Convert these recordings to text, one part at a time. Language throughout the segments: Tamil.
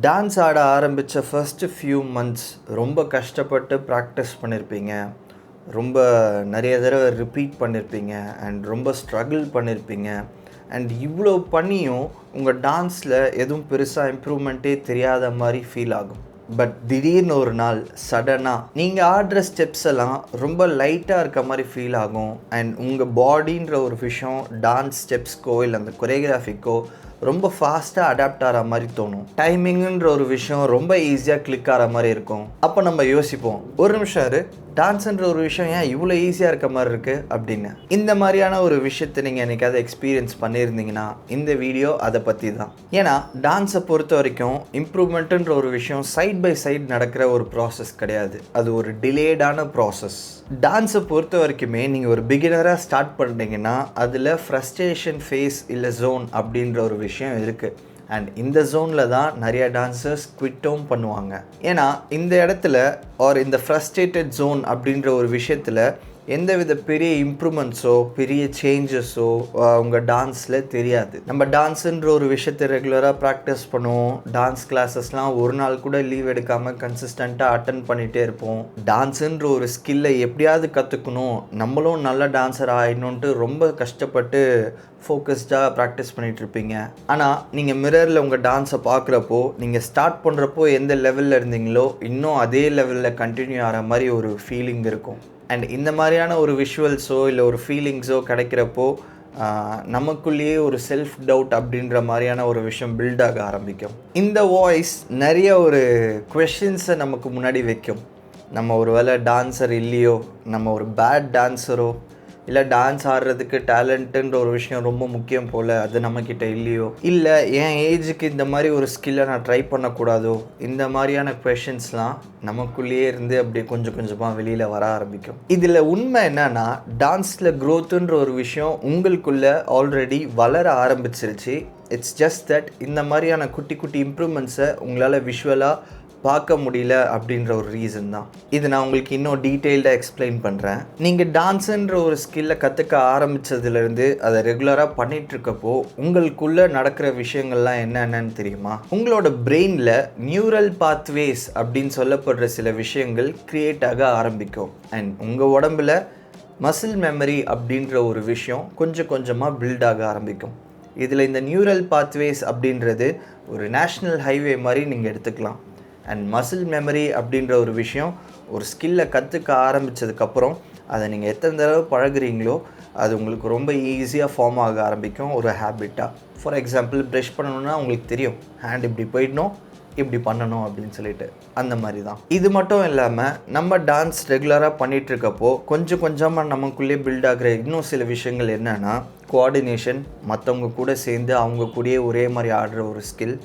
டான்ஸ் ஆட ஆரம்பித்த ஃபர்ஸ்ட்டு ஃபியூ மந்த்ஸ் ரொம்ப கஷ்டப்பட்டு ப்ராக்டிஸ் பண்ணியிருப்பீங்க. ரொம்ப நிறைய தடவை ரிப்பீட் பண்ணியிருப்பீங்க அண்ட் ரொம்ப ஸ்ட்ரகிள் பண்ணியிருப்பீங்க. அண்ட் இவ்வளோ பண்ணியும் உங்கள் டான்ஸில் எதுவும் பெருசாக இம்ப்ரூவ்மெண்ட்டே தெரியாத மாதிரி ஃபீல் ஆகும். பட் திடீர்னு ஒரு நாள் சடனாக நீங்கள் ஆடுற ஸ்டெப்ஸ் எல்லாம் ரொம்ப லைட்டாக இருக்க மாதிரி ஃபீல் ஆகும். அண்ட் உங்கள் பாடின்ற ஒரு விஷயம் டான்ஸ் ஸ்டெப்ஸ்க்கோ இல்லை அந்த கொரியோகிராஃபிக்கோ ரொம்ப ஃபாஸ்ட்டாக அடாப்ட் ஆகிற மாதிரி தோணும். டைமிங்குன்ற ஒரு விஷயம் ரொம்ப ஈஸியாக கிளிக் ஆகிற மாதிரி இருக்கும். அப்போ நம்ம யோசிப்போம், ஒரு நிமிஷம் டான்ஸுன்ற ஒரு விஷயம் ஏன் இவ்வளோ ஈஸியாக இருக்க மாதிரி இருக்குது அப்படின்னு. இந்த மாதிரியான ஒரு விஷயத்தை நீங்கள் என்னைக்காவது எக்ஸ்பீரியன்ஸ் பண்ணியிருந்தீங்கன்னா இந்த வீடியோ அதை பற்றி தான். ஏன்னா டான்ஸை பொறுத்த வரைக்கும் இம்ப்ரூவ்மெண்ட்டுன்ற ஒரு விஷயம் சைட் பை சைட் நடக்கிற ஒரு ப்ராசஸ் கிடையாது. அது ஒரு டிலேடான ப்ராசஸ். டான்ஸை பொறுத்த வரைக்குமே நீங்கள் ஒரு பிகினராக ஸ்டார்ட் பண்ணுறீங்கன்னா அதில் ஃப்ரஸ்ட்ரேஷன் ஃபேஸ் இல்லை ஜோன் அப்படின்ற ஒரு விஷயம் இருக்குது. அண்ட் இந்த ஜோனில் தான் நிறைய டான்சர்ஸ் குவிட்டும் பண்ணுவாங்க. ஏன்னா இந்த இடத்துல இந்த ஃப்ரஸ்ட்ரேட்டட் ஜோன் அப்படின்ற ஒரு விஷயத்தில் எந்தவித பெரிய இம்ப்ரூவ்மெண்ட்ஸோ பெரிய சேஞ்சஸோ உங்கள் டான்ஸில் தெரியாது. நம்ம டான்ஸுன்ற ஒரு விஷயத்தை ரெகுலராக ப்ராக்டிஸ் பண்ணுவோம். டான்ஸ் கிளாஸஸ்லாம் ஒரு நாள் கூட லீவ் எடுக்காமல் கன்சிஸ்டண்ட்டாக அட்டன் பண்ணிகிட்டே இருப்போம். டான்ஸுன்ற ஒரு ஸ்கில்லை எப்படியாவது கற்றுக்கணும், நம்மளும் நல்ல டான்ஸர் ஆகிடணுன்ட்டு ரொம்ப கஷ்டப்பட்டு ஃபோக்கஸ்டாக ப்ராக்டிஸ் பண்ணிகிட்ருப்பீங்க. ஆனால் நீங்கள் மிரரில் உங்கள் டான்ஸை பார்க்குறப்போ நீங்கள் ஸ்டார்ட் பண்ணுறப்போ எந்த லெவலில் இருந்தீங்களோ இன்னும் அதே லெவலில் கண்டினியூ ஆகிற மாதிரி ஒரு ஃபீலிங் இருக்கும். அண்ட் இந்த மாதிரியான ஒரு விஷுவல்ஸோ இல்லை ஒரு ஃபீலிங்ஸோ கிடைக்கிறப்போ நமக்குள்ளேயே ஒரு செல்ஃப் டவுட் அப்படின்ற மாதிரியான ஒரு விஷயம் பில்ட் ஆக ஆரம்பிக்கும். இந்த வாய்ஸ் நிறைய ஒரு கொஷின்ஸை நமக்கு முன்னாடி வைக்கும். நம்ம ஒரு வேளை டான்ஸர் இல்லையோ, நம்ம ஒரு பேட் டான்ஸரோ, இல்லை டான்ஸ் ஆடுறதுக்கு டேலண்ட்டுன்ற ஒரு விஷயம் ரொம்ப முக்கியம் போல் அது நம்மக்கிட்ட இல்லையோ, இல்லை என் ஏஜுக்கு இந்த மாதிரி ஒரு ஸ்கில்லை நான் ட்ரை பண்ணக்கூடாதோ, இந்த மாதிரியான கொஷின்ஸ்லாம் நமக்குள்ளேயே இருந்து அப்படியே கொஞ்சம் கொஞ்சமாக வெளியில் வர ஆரம்பிக்கும். இதில் உண்மை என்னன்னா, டான்ஸில் க்ரோத்துன்ற ஒரு விஷயம் உங்களுக்குள்ளே ஆல்ரெடி வளர ஆரம்பிச்சிருச்சு. இட்ஸ் ஜஸ்ட் தட் இந்த மாதிரியான குட்டி குட்டி இம்ப்ரூவ்மெண்ட்ஸை உங்களால் விஷுவலாக பார்க்க முடியல அப்படின்ற ஒரு ரீசன் தான். இது நான் உங்களுக்கு இன்னும் டீட்டெயில்டாக எக்ஸ்பிளைன் பண்ணுறேன். நீங்கள் டான்ஸுன்ற ஒரு ஸ்கில்லை கற்றுக்க ஆரம்பித்ததுலேருந்து அதை ரெகுலராக பண்ணிகிட்ருக்கப்போ உங்களுக்குள்ளே நடக்கிற விஷயங்கள்லாம் என்னென்னு தெரியுமா? உங்களோட பிரெயினில் நியூரல் பாத்வேஸ் அப்படின்னு சொல்லப்படுற சில விஷயங்கள் க்ரியேட் ஆக ஆரம்பிக்கும். அண்ட் உங்கள் உடம்பில் மசில் மெமரி அப்படின்ற ஒரு விஷயம் கொஞ்சம் கொஞ்சமாக பில்ட் ஆக ஆரம்பிக்கும். இதில் இந்த நியூரல் பாத்வேஸ் அப்படின்றது ஒரு நேஷ்னல் ஹைவே மாதிரி நீங்கள் எடுத்துக்கலாம். அண்ட் மசில் மெமரி அப்படின்ற ஒரு விஷயம் ஒரு ஸ்கில்லை கற்றுக்க ஆரம்பித்ததுக்கப்புறம் அதை நீங்கள் எத்தனை தடவை பழகுறீங்களோ அது உங்களுக்கு ரொம்ப ஈஸியாக ஃபார்ம் ஆக ஆரம்பிக்கும் ஒரு ஹேபிட்டாக. ஃபார் எக்ஸாம்பிள் ப்ரஷ் பண்ணணுன்னா உங்களுக்கு தெரியும், ஹேண்ட் இப்படி போயிடணும், இப்படி பண்ணணும் அப்படின்னு சொல்லிட்டு. அந்த மாதிரி தான். இது மட்டும் இல்லாமல் நம்ம டான்ஸ் ரெகுலராக பண்ணிகிட்ருக்கப்போ கொஞ்சம் கொஞ்சமாக நமக்குள்ளேயே பில்ட் ஆகிற இன்னும் சில விஷயங்கள் என்னென்னா, கோஆர்டினேஷன், மற்றவங்க கூட சேர்ந்து அவங்க கூடயே ஒரே மாதிரி ஆடுற ஒரு ஸ்கில்,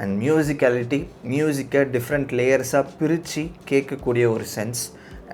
அண்ட் மியூசிக்காலிட்டி, மியூசிக்கை டிஃப்ரெண்ட் லேயர்ஸாக பிரித்து கேட்கக்கூடிய ஒரு சென்ஸ்,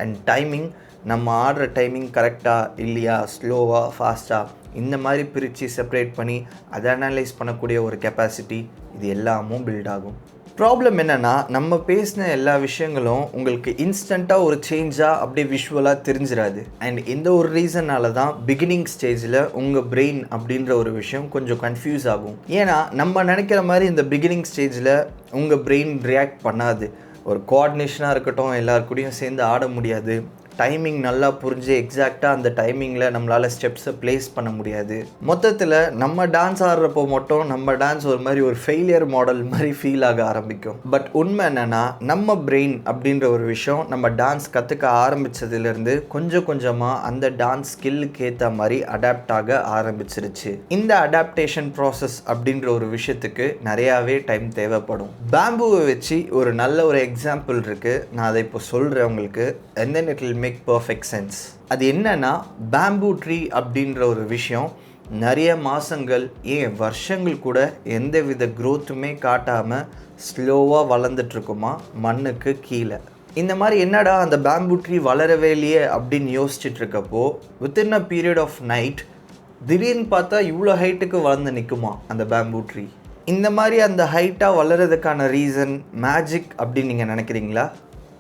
அண்ட் டைமிங், நம்ம ஆடுற டைமிங் கரெக்டாக இல்லையா, ஸ்லோவாக ஃபாஸ்ட்டாக, இந்த மாதிரி பிரித்து செப்பரேட் பண்ணி அதை அனலைஸ் பண்ணக்கூடிய ஒரு கெப்பாசிட்டி, இது எல்லாமும் பில்ட் ஆகும். ப்ராப்ளம் என்னென்னா, நம்ம பேசின எல்லா விஷயங்களும் உங்களுக்கு இன்ஸ்டண்ட்டாக ஒரு சேஞ்சாக அப்படியே விஷுவலாக தெரிஞ்சிடாது. அண்ட் இந்த ஒரு ரீசனால தான் பிகினிங் ஸ்டேஜில் உங்கள் பிரெயின் அப்படின்ற ஒரு விஷயம் கொஞ்சம் கன்ஃபியூஸ் ஆகும். ஏன்னா நம்ம நினைக்கிற மாதிரி இந்த பிகினிங் ஸ்டேஜில் உங்கள் பிரெயின் ரியாக்ட் பண்ணாது. ஒரு கோஆர்டினேஷனாக இருக்கட்டும், எல்லாருக்கூடையும் சேர்ந்து ஆட முடியாது. டைமிங் நல்லா புரிஞ்சு எக்ஸாக்டாக அந்த டைமிங்கில் நம்மளால் ஸ்டெப்ஸை ப்ளேஸ் பண்ண முடியாது. மொத்தத்தில் நம்ம டான்ஸ் ஆடுறப்போ மட்டும் நம்ம டான்ஸ் ஒரு மாதிரி ஒரு ஃபெயிலியர் மாடல் மாதிரி ஃபீல் ஆக ஆரம்பிக்கும். பட் உண்மை என்னென்னா, நம்ம பிரெயின் அப்படின்ற ஒரு விஷயம் நம்ம டான்ஸ் கற்றுக்க ஆரம்பித்ததுலேருந்து கொஞ்சம் கொஞ்சமாக அந்த டான்ஸ் ஸ்கில்லுக்கு ஏற்ற மாதிரி அடாப்ட் ஆக ஆரம்பிச்சிருச்சு. இந்த அடாப்டேஷன் ப்ராசஸ் அப்படின்ற ஒரு விஷயத்துக்கு நிறையாவே டைம் தேவைப்படும். பேம்புவை வச்சு ஒரு நல்ல ஒரு எக்ஸாம்பிள் இருக்குது, நான் அதை இப்போ சொல்கிறேன் உங்களுக்கு. and then it will make perfect sense. அது என்னன்னா, பேம்பு ட்ரீ அப்படின்ற ஒரு விஷயம் நிறைய மாதங்கள், ஏன் வருஷங்கள் கூட எந்தவித க்ரோத்துமே காட்டாமல் ஸ்லோவாக வளர்ந்துட்டுருக்குமா மண்ணுக்கு கீழே. இந்த மாதிரி என்னடா அந்த பேம்பு ட்ரீ வளரவே இல்லையே அப்படின்னு யோசிச்சுட்ருக்கப்போ within a period of night திடீர்னு பார்த்தா இவ்வளோ ஹைட்டுக்கு வளர்ந்து நிற்குமா அந்த பேம்பு ட்ரீ. இந்த மாதிரி அந்த ஹைட்டாக வளர்கிறதுக்கான ரீசன் மேஜிக் அப்படின்னு நீங்கள் நினைக்கிறீங்களா?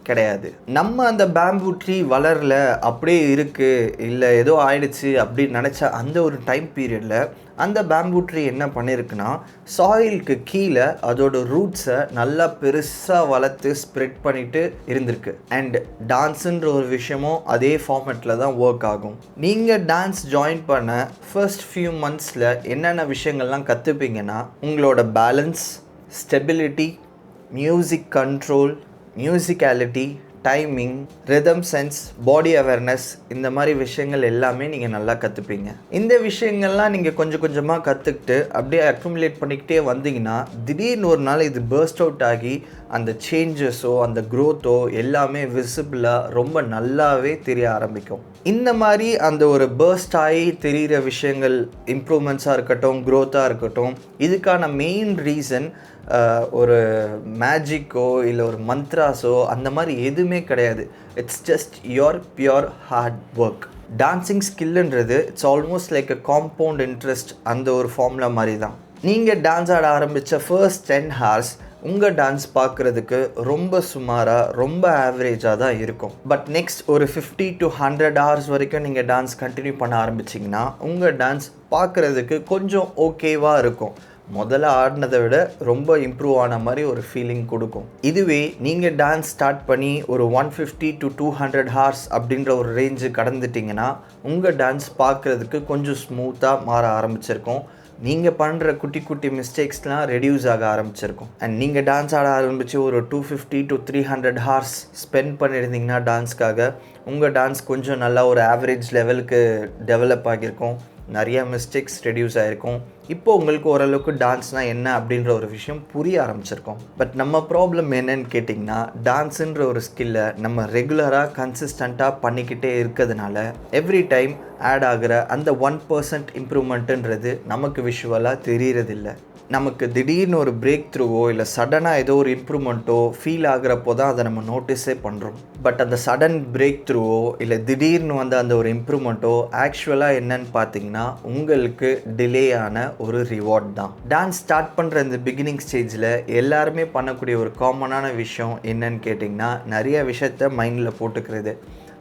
கிடையாது. நம்ம அந்த பேம்பு ட்ரீ வளரல, அப்படியே இருக்குது, இல்லை ஏதோ ஆயிடுச்சு அப்படின்னு நினச்ச அந்த ஒரு டைம் பீரியடில் அந்த பேம்பு ட்ரீ என்ன பண்ணியிருக்குன்னா, சாயிலுக்கு கீழே அதோட ரூட்ஸை நல்லா பெருசாக வளர்த்து ஸ்ப்ரெட் பண்ணிட்டு இருந்திருக்கு. அண்ட் டான்ஸுன்ற ஒரு விஷயமும் அதே ஃபார்மேட்டில் தான் ஒர்க் ஆகும். நீங்கள் டான்ஸ் ஜாயின் பண்ண ஃபர்ஸ்ட் ஃபியூ மந்த்ஸில் என்னென்ன விஷயங்கள்லாம் கற்றுப்பீங்கன்னா, உங்களோட balance, stability, music control, musicality, timing, rhythm sense, body awareness, இந்த மாதிரி விஷயங்கள் எல்லாமே நீங்கள் நல்லா கற்றுப்பீங்க. இந்த விஷயங்கள்லாம் நீங்கள் கொஞ்சம் கொஞ்சமாக கற்றுக்கிட்டு அப்படியே அக்குமுலேட் பண்ணிக்கிட்டே வந்தீங்கன்னா, திடீர்னு ஒரு நாள் இது பர்ஸ்ட் அவுட் ஆகி அந்த சேஞ்சஸோ அந்த க்ரோத்தோ எல்லாமே விசிபிளாக ரொம்ப நல்லாவே தெரிய ஆரம்பிக்கும். இந்த மாதிரி அந்த ஒரு பர்ஸ்ட் ஆகி தெரிகிற விஷயங்கள், இம்ப்ரூவ்மெண்ட்ஸாக இருக்கட்டும், க்ரோத்தாக இருக்கட்டும், இதுக்கான மெயின் ரீசன் ஒரு மேஜிக்கோ இல்லை ஒரு மந்த்ராஸோ அந்த மாதிரி எதுவுமே கிடையாது. It's just your pure hard work. Dancing ஸ்கில்லுன்றது it's almost like a compound interest. அந்த ஒரு ஃபார்முலா மாதிரி தான். நீங்கள் டான்ஸ் ஆட ஆரம்பித்த ஃபர்ஸ்ட் 10 hours உங்கள் டான்ஸ் பார்க்குறதுக்கு ரொம்ப சுமாராக, ரொம்ப ஆவரேஜாக தான் இருக்கும். பட் நெக்ஸ்ட் ஒரு 50 to 100 hours வரைக்கும் நீங்கள் டான்ஸ் கண்டினியூ பண்ண ஆரம்பிச்சிங்கன்னா உங்கள் டான்ஸ் பார்க்குறதுக்கு கொஞ்சம் ஓகேவாக இருக்கும். முதல்ல ஆடினதை விட ரொம்ப இம்ப்ரூவ் ஆன மாதிரி ஒரு ஃபீலிங் கொடுக்கும். இதுவே நீங்கள் டான்ஸ் ஸ்டார்ட் பண்ணி ஒரு 150 to 200 hours அப்படின்ற ஒரு ரேஞ்சு கடந்துட்டிங்கன்னா உங்கள் டான்ஸ் பார்க்குறதுக்கு கொஞ்சம் ஸ்மூத்தாக மாற ஆரம்பிச்சிருக்கும். நீங்கள் பண்ணுற குட்டி குட்டி மிஸ்டேக்ஸ்லாம் ரெடியூஸ் ஆக ஆரம்பிச்சிருக்கும். அண்ட் நீங்கள் டான்ஸ் ஆட ஆரம்பித்து ஒரு 250 to 300 hours ஸ்பெண்ட் பண்ணியிருந்தீங்கன்னா டான்ஸ்க்காக உங்கள் டான்ஸ் கொஞ்சம் நல்லா ஒரு ஆவரேஜ் லெவலுக்கு டெவலப் ஆகியிருக்கும். நிறைய மிஸ்டேக்ஸ் ரெடியூஸ் ஆகிருக்கும். இப்போது உங்களுக்கு ஓரளவுக்கு டான்ஸ்னால் என்ன அப்படின்ற ஒரு விஷயம் புரிய ஆரம்பிச்சிருக்கோம். பட் நம்ம ப்ராப்ளம் என்னன்னு கேட்டிங்கன்னா, டான்ஸுன்ற ஒரு ஸ்கில்லை நம்ம ரெகுலராக கன்சிஸ்டண்ட்டாக பண்ணிக்கிட்டே இருக்கிறதுனால எவ்ரி டைம் ஆட் ஆகிற அந்த 1% இம்ப்ரூவ்மெண்ட்டுன்றது நமக்கு விஷுவலாக தெரியறதில்ல. நமக்கு திடீர்னு ஒரு பிரேக் த்ரூவோ இல்லை சடனாக ஏதோ ஒரு இம்ப்ரூவ்மெண்ட்டோ ஃபீல் ஆகிறப்போ தான் அதை நம்ம நோட்டீஸே பண்ணுறோம். பட் அந்த சடன் பிரேக் த்ரூவோ இல்லை திடீர்னு வந்து அந்த ஒரு இம்ப்ரூவ்மெண்ட்டோ ஆக்சுவலாக என்னன்னு பார்த்தீங்கன்னா உங்களுக்கு டிலே ஆன ஒரு ரிவார்ட் தான். டான்ஸ் ஸ்டார்ட் பண்ணுற இந்த பிகினிங் ஸ்டேஜில் எல்லாருமே பண்ணக்கூடிய ஒரு காமனான விஷயம் என்னன்னு கேட்டிங்கன்னா, நிறைய விஷயத்த மைண்டில் போட்டுக்கிறது.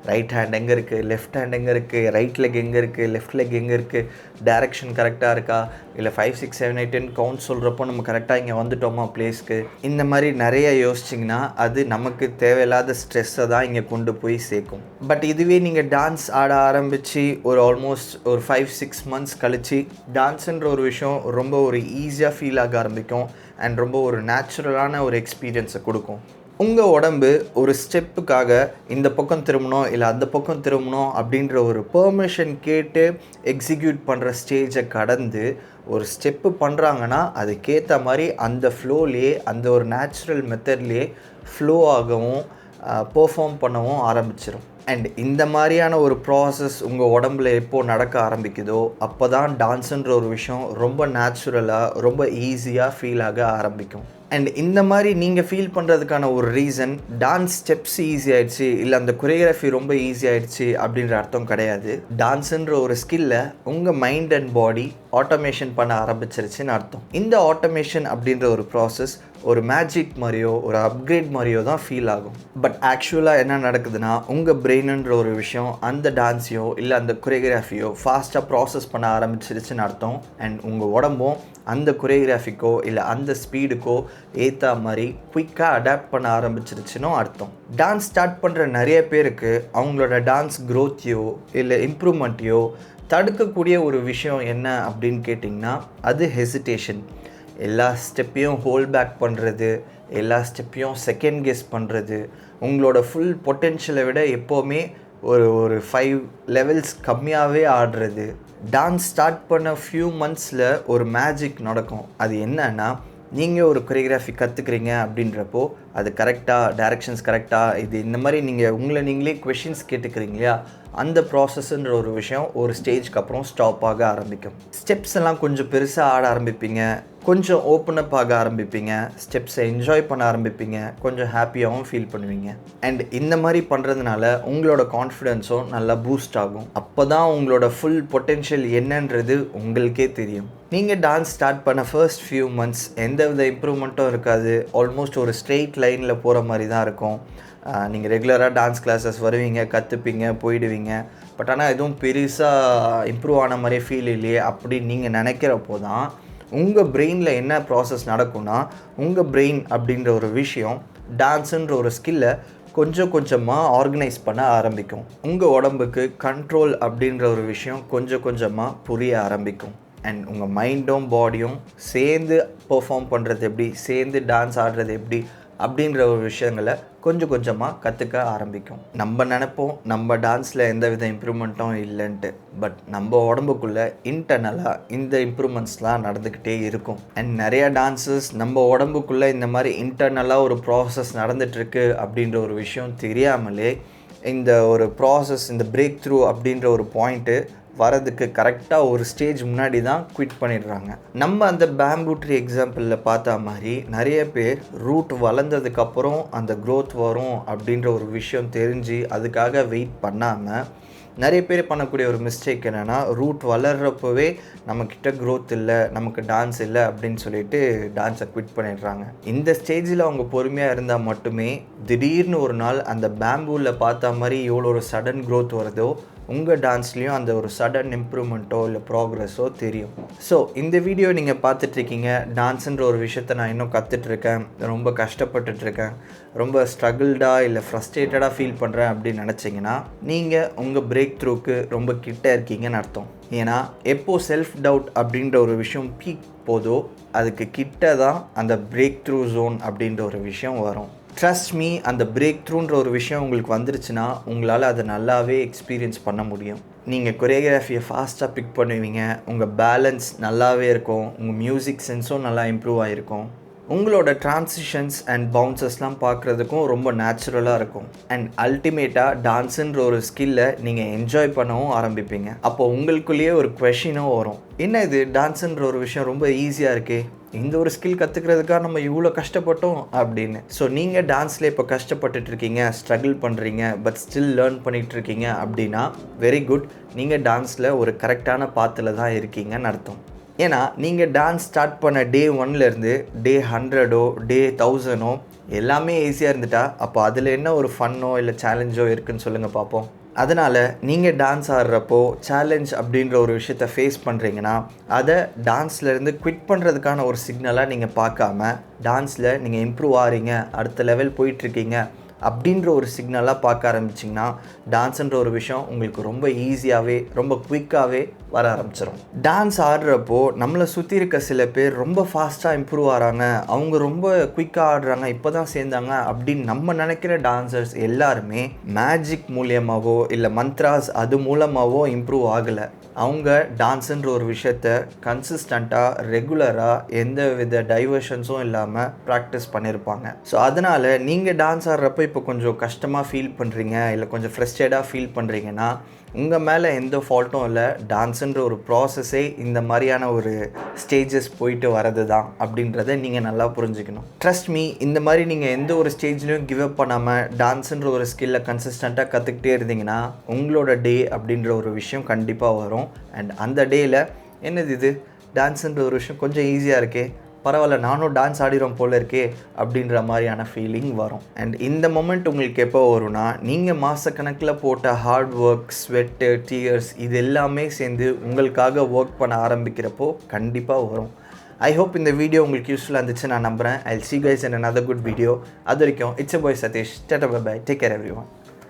ரைட் ஹேண்ட் எங்கே இருக்குது, லெஃப்ட் ஹேண்ட் எங்கே இருக்குது, ரைட் லெக் எங்கே இருக்குது, லெஃப்ட் லெக் எங்கே இருக்குது, டைரக்ஷன் கரெக்டாக இருக்கா, இல்லை 5 6 7 8 10 கவுண்ட் சொல்கிறப்போ நம்ம கரெக்டாக இங்கே வந்துட்டோமா பிளேஸ்க்கு, இந்த மாதிரி நிறைய யோசிச்சிங்கன்னா அது நமக்கு தேவையில்லாத ஸ்ட்ரெஸ்ஸை தான் இங்கே கொண்டு போய் சேர்க்கும். பட் இதுவே நீங்கள் டான்ஸ் ஆட ஆரம்பித்து ஒரு ஆல்மோஸ்ட் ஒரு 5-6 months கழித்து டான்ஸுன்ற ஒரு விஷயம் ரொம்ப ஒரு ஈஸியாக ஃபீல் ஆக ஆரம்பிக்கும். அண்ட் ரொம்ப ஒரு நேச்சுரலான ஒரு எக்ஸ்பீரியன்ஸை கொடுக்கும். உங்கள் உடம்பு ஒரு ஸ்டெப்புக்காக இந்த பக்கம் திரும்பணும் இல்லை அந்த பக்கம் திரும்பணும் அப்படின்ற ஒரு பெர்மிஷன் கேட்டு எக்ஸிக்யூட் பண்ணுற ஸ்டேஜை கடந்து ஒரு ஸ்டெப்பு பண்ணுறாங்கன்னா அதுக்கேற்ற மாதிரி அந்த ஃப்ளோலேயே, அந்த ஒரு நேச்சுரல் மெத்தட்லேயே ஃப்ளோ ஆகவும் பெர்ஃபார்ம் பண்ணவும் ஆரம்பிச்சிடும். அண்ட் இந்த மாதிரியான ஒரு ப்ராசஸ் உங்கள் உடம்புல எப்போது நடக்க ஆரம்பிக்குதோ அப்போ தான் டான்ஸுன்ற ஒரு விஷயம் ரொம்ப நேச்சுரலாக, ரொம்ப ஈஸியாக ஃபீல் ஆக ஆரம்பிக்கும். அண்ட் இந்த மாதிரி நீங்கள் ஃபீல் பண்ணுறதுக்கான ஒரு ரீசன் டான்ஸ் ஸ்டெப்ஸ் ஈஸி ஆகிடுச்சு இல்லை அந்த கொரியோகிராஃபி ரொம்ப ஈஸி ஆகிடுச்சு அப்படின்ற அர்த்தம் கிடையாது. டான்ஸுன்ற ஒரு ஸ்கில்லை உங்கள் மைண்ட் அண்ட் பாடி ஆட்டோமேஷன் பண்ண ஆரம்பிச்சிருச்சுன்னு அர்த்தம். இந்த ஆட்டோமேஷன் அப்படின்ற ஒரு ப்ராசஸ் ஒரு மேஜிக் மாதிரியோ ஒரு அப்கிரேட் மாதிரியோ தான் ஃபீல் ஆகும். பட் ஆக்சுவலாக என்ன நடக்குதுன்னா உங்கள் பிரெயினுன்ற ஒரு விஷயம் அந்த டான்ஸையோ இல்லை அந்த கொரியோகிராஃபியோ ஃபாஸ்ட்டாக ப்ராசஸ் பண்ண ஆரம்பிச்சிருச்சுன்னு அர்த்தம். அண்ட் உங்கள் உடம்பும் அந்த கொரியோகிராஃபிக்கோ இல்லை அந்த ஸ்பீடுக்கோ ஏற்ற மாதிரி குயிக்காக அடாப்ட் பண்ண ஆரம்பிச்சிருச்சுன்னு அர்த்தம். டான்ஸ் ஸ்டார்ட் பண்ணுற நிறைய பேருக்கு அவங்களோட டான்ஸ் க்ரோத்தையோ இல்லை இம்ப்ரூவ்மெண்ட்டையோ தடுக்கக்கூடிய ஒரு விஷயம் என்ன அப்படின்னு கேட்டிங்கன்னா அது ஹெசிடேஷன். எல்லா ஸ்டெப்பையும் ஹோல்ட் பேக் பண்ணுறது, எல்லா ஸ்டெப்பையும் செகண்ட் கெஸ் பண்ணுறது, உங்களோட ஃபுல் பொட்டென்ஷியலை விட எப்போவுமே ஒரு 5 levels கம்மியாகவே ஆடுறது. டான்ஸ் ஸ்டார்ட் பண்ண ஃபியூ மந்த்ஸில் ஒரு மேஜிக் நடக்கும். அது என்னன்னா, நீங்கள் ஒரு கொரியோகிராஃபி கற்றுக்குறீங்க அப்படின்றப்போ அது கரெக்டாக, டைரக்ஷன்ஸ் கரெக்டாக, இது இந்த மாதிரி நீங்கள் உங்களை நீங்களே கொஷின்ஸ் கேட்டுக்கிறீங்க இல்லையா, அந்த ப்ராசஸ்ன்ற ஒரு விஷயம் ஒரு ஸ்டேஜ்க்கு அப்புறம் ஸ்டாப் ஆக ஆரம்பிக்கும். ஸ்டெப்ஸ் எல்லாம் கொஞ்சம் பெருசாக ஆட ஆரம்பிப்பீங்க, கொஞ்சம் ஓப்பன் அப் ஆக ஆரம்பிப்பீங்க, ஸ்டெப்ஸை என்ஜாய் பண்ண ஆரம்பிப்பீங்க, கொஞ்சம் ஹாப்பியாகவும் ஃபீல் பண்ணுவீங்க. அண்ட் இந்த மாதிரி பண்ணுறதுனால உங்களோட கான்ஃபிடென்ஸும் நல்லா பூஸ்ட் ஆகும். அப்போ தான் உங்களோட ஃபுல் பொட்டென்ஷியல் என்னன்றது உங்களுக்கே தெரியும். நீங்கள் டான்ஸ் ஸ்டார்ட் பண்ண ஃபர்ஸ்ட் ஃபியூ மந்த்ஸ் எந்த வித இம்ப்ரூவ்மெண்ட்டும் இருக்காது. ஆல்மோஸ்ட் ஒரு ஸ்ட்ரெயிட் லைனில் போகிற மாதிரி தான் இருக்கும். நீங்கள் ரெகுலராக டான்ஸ் கிளாஸஸ் வருவீங்க, கற்றுப்பீங்க, போயிடுவீங்க. பட் ஆனால் எதுவும் பெருசாக இம்ப்ரூவ் ஆன மாதிரியே ஃபீல் இல்லையே அப்படின்னு நீங்கள் நினைக்கிறப்போ தான் உங்கள் பிரெயினில் என்ன ப்ராசஸ் நடக்கும்னா, உங்கள் பிரெயின் அப்படின்ற ஒரு விஷயம் டான்ஸுன்ற ஒரு ஸ்கில்லை கொஞ்சம் கொஞ்சமாக ஆர்கனைஸ் பண்ண ஆரம்பிக்கும். உங்கள் உடம்புக்கு கண்ட்ரோல் அப்படின்ற ஒரு விஷயம் கொஞ்சம் கொஞ்சமாக புரிய ஆரம்பிக்கும். அண்ட் உங்கள் மைண்டும் பாடியும் சேர்ந்து பெர்ஃபார்ம் பண்ணுறது எப்படி, சேர்ந்து டான்ஸ் ஆடுறது எப்படி அப்படின்ற ஒரு விஷயங்களை கொஞ்சம் கொஞ்சமாக கற்றுக்க ஆரம்பிக்கும். நம்ம நினைப்போம் நம்ம டான்ஸில் எந்த வித இம்ப்ரூவ்மெண்ட்டும் இல்லைன்ட்டு. பட் நம்ம உடம்புக்குள்ளே இன்டர்னலாக இந்த இம்ப்ரூவ்மெண்ட்ஸ்லாம் நடந்துக்கிட்டே இருக்கும். அண்ட் நிறையா டான்ஸஸ் நம்ம உடம்புக்குள்ளே இந்த மாதிரி இன்டர்னலாக ஒரு ப்ராசஸ் நடந்துகிட்ருக்கு அப்படின்ற ஒரு விஷயம் தெரியாமலே இந்த ஒரு ப்ராசஸ், இந்த பிரேக் த்ரூ அப்படின்ற ஒரு பாயிண்ட்டு வரதுக்கு கரெக்டாக ஒரு ஸ்டேஜ் முன்னாடி தான் குவிட் பண்ணிடுறாங்க. நம்ம அந்த பேம்பூ ட்ரீ எக்ஸாம்பிளில் பார்த்தா மாதிரி நிறைய பேர் ரூட் வளர்ந்ததுக்கப்புறம் அந்த க்ரோத் வரும் அப்படின்ற ஒரு விஷயம் தெரிஞ்சு அதுக்காக வெயிட் பண்ணாமல் நிறைய பேர் பண்ணக்கூடிய ஒரு மிஸ்டேக் என்னென்னா, ரூட் வளர்கிறப்பவே நம்மக்கிட்ட க்ரோத் இல்லை, நமக்கு டான்ஸ் இல்லை அப்படின்னு சொல்லிட்டு டான்ஸை குவிட் பண்ணிடுறாங்க. இந்த ஸ்டேஜில் அவங்க பொறுமையாக இருந்தால் மட்டுமே திடீர்னு ஒரு நாள் அந்த பேம்பூவில் பார்த்தா மாதிரி எவ்வளோ ஒரு சடன் க்ரோத் வருதோ உங்கள் டான்ஸ்லேயும் அந்த ஒரு சடன் இம்ப்ரூவ்மெண்ட்டோ இல்லை ப்ராக்ரெஸோ தெரியும். ஸோ இந்த வீடியோ நீங்கள் பார்த்துட்ருக்கீங்க, டான்ஸுன்ற ஒரு விஷயத்தை நான் இன்னும் கற்றுட்ருக்கேன், ரொம்ப கஷ்டப்பட்டுட்ருக்கேன், ரொம்ப ஸ்ட்ரகிள்டாக இல்லை ஃப்ரஸ்ட்ரேட்டடாக ஃபீல் பண்ணுறேன் அப்படின்னு நினச்சிங்கன்னா நீங்கள் உங்கள் பிரேக் த்ரூக்கு ரொம்ப கிட்ட இருக்கீங்கன்னு அர்த்தம். ஏன்னா எப்போது செல்ஃப் டவுட் அப்படின்ற ஒரு விஷயம் பீக் போதோ அதுக்கு கிட்ட தான் அந்த பிரேக் த்ரூ ஜோன் அப்படின்ற ஒரு விஷயம் வரும். ட்ரஸ்ட் மீ, அந்த பிரேக் த்ரூன்ற ஒரு விஷயம் உங்களுக்கு வந்துருச்சுன்னா உங்களால் அதை நல்லாவே எக்ஸ்பீரியன்ஸ் பண்ண முடியும். நீங்கள் கொரியோகிராஃபியை ஃபாஸ்ட்டாக பிக் பண்ணுவீங்க, உங்கள் பேலன்ஸ் நல்லாவே இருக்கும், உங்கள் மியூசிக் சென்ஸும் நல்லா இம்ப்ரூவ் ஆகிருக்கும், உங்களோட ட்ரான்சிஷன்ஸ் அண்ட் பவுன்சஸ்லாம் பார்க்குறதுக்கும் ரொம்ப நேச்சுரலாக இருக்கும். அண்ட் அல்டிமேட்டாக டான்ஸுன்ற ஒரு ஸ்கில்லை நீங்கள் என்ஜாய் பண்ணவும் ஆரம்பிப்பீங்க. அப்போ உங்களுக்குள்ளேயே ஒரு கொஷினும் வரும், என்ன இது டான்ஸுன்ற ஒரு விஷயம் ரொம்ப ஈஸியாக இருக்கே, இந்த ஒரு ஸ்கில் கற்றுக்கிறதுக்காக நம்ம இவ்வளோ கஷ்டப்பட்டோம் அப்படின்னு. ஸோ நீங்கள் டான்ஸில் இப்போ கஷ்டப்பட்டுட்ருக்கீங்க, ஸ்ட்ரகிள் பண்ணுறீங்க, பட் ஸ்டில் லேர்ன் பண்ணிகிட்ருக்கீங்க அப்படின்னா வெரி குட், நீங்கள் டான்ஸில் ஒரு கரெக்டான பாத்தில் தான் இருக்கீங்கன்னு அர்த்தம். ஏன்னா நீங்கள் டான்ஸ் ஸ்டார்ட் பண்ண டே 1லேருந்து டே 100ஓ டே 1000ஓ எல்லாமே ஈஸியாக இருந்துட்டா அப்போ அதில் என்ன ஒரு ஃபன்னோ இல்லை சேலஞ்சோ இருக்குதுன்னு சொல்லுங்கள் பார்ப்போம். அதனால் நீங்கள் டான்ஸ் ஆடுறப்போ சேலஞ்ச் அப்படின்ற ஒரு விஷயத்தை ஃபேஸ் பண்ணுறீங்கன்னா அதை டான்ஸ்லேருந்து குவிட் பண்ணுறதுக்கான ஒரு சிக்னலாக நீங்கள் பார்க்காம டான்ஸில் நீங்கள் இம்ப்ரூவ் ஆகிறீங்க, அடுத்த லெவல் போயிட்டுருக்கீங்க அப்படின்ற ஒரு சிக்னலாக பார்க்க ஆரம்பிச்சிங்கன்னா டான்ஸுன்ற ஒரு விஷயம் உங்களுக்கு ரொம்ப ஈஸியாகவே ரொம்ப குயிக்காகவே வர ஆரம்பிச்சிடும். டான்ஸ் ஆடுறப்போ நம்மளை சுற்றி இருக்க சில பேர் ரொம்ப ஃபாஸ்ட்டாக இம்ப்ரூவ் ஆகிறாங்க, அவங்க ரொம்ப குயிக்காக ஆடுறாங்க, இப்போ தான் சேர்ந்தாங்க அப்படின்னு நம்ம நினைக்கிற டான்சர்ஸ் எல்லாருமே மேஜிக் மூலியமாகவோ இல்லை மந்த்ராஸ் அது மூலமாகவோ இம்ப்ரூவ் ஆகலை. அவங்க டான்ஸுன்ற ஒரு விஷயத்த கன்சிஸ்டண்ட்டாக ரெகுலராக எந்த வித டைவர்ஷன்ஸும் இல்லாமல் ப்ராக்டிஸ் பண்ணியிருப்பாங்க. ஸோ அதனால் நீங்கள் டான்ஸ் ஆடுறப்போ இப்போ கொஞ்சம் கஷ்டமாக ஃபீல் பண்ணுறீங்க இல்லை கொஞ்சம் ஃப்ரஸ்ட்ரேட்டாக ஃபீல் பண்ணுறீங்கன்னா உங்கள் மேலே எந்த ஃபால்ட்டும் இல்லை. டான்ஸுன்ற ஒரு ப்ராசஸே இந்த மாதிரியான ஒரு ஸ்டேஜஸ் போயிட்டு வரது தான் அப்படின்றத நீங்கள் நல்லா புரிஞ்சுக்கணும். ட்ரஸ்ட் மீ, இந்த மாதிரி நீங்கள் எந்த ஒரு ஸ்டேஜ்லையும் கிவ் அப் பண்ணாமல் டான்ஸுன்ற ஒரு ஸ்கில்லை கன்சிஸ்டண்ட்டாக கற்றுக்கிட்டே இருந்தீங்கன்னா உங்களோட டே அப்படின்ற ஒரு விஷயம் கண்டிப்பாக வரும். அண்ட் அந்த டேயில் என்னது இது டான்ஸுன்ற ஒரு விஷயம் கொஞ்சம் ஈஸியாக இருக்கே, பரவாயில்ல நானும் டான்ஸ் ஆடிறோம் போல இருக்கே அப்படின்ற மாதிரியான ஃபீலிங் வரும். அண்ட் இந்த மொமெண்ட் உங்களுக்கு எப்போ வரும்னா நீங்கள் மாதக்கணக்கில் போட்ட ஹார்ட் ஒர்க், ஸ்வெட்டு, டீயர்ஸ் இது எல்லாமே சேர்ந்து உங்களுக்காக ஒர்க் பண்ண ஆரம்பிக்கிறப்போ கண்டிப்பாக வரும். ஐ ஹோப் இந்த வீடியோ உங்களுக்கு யூஸ்ஃபுல்லாக இருந்துச்சு நான் நம்புகிறேன். I will see you guys in another good video. அது வரைக்கும் it's a boy Sathish. Tata bye bye, take care everyone.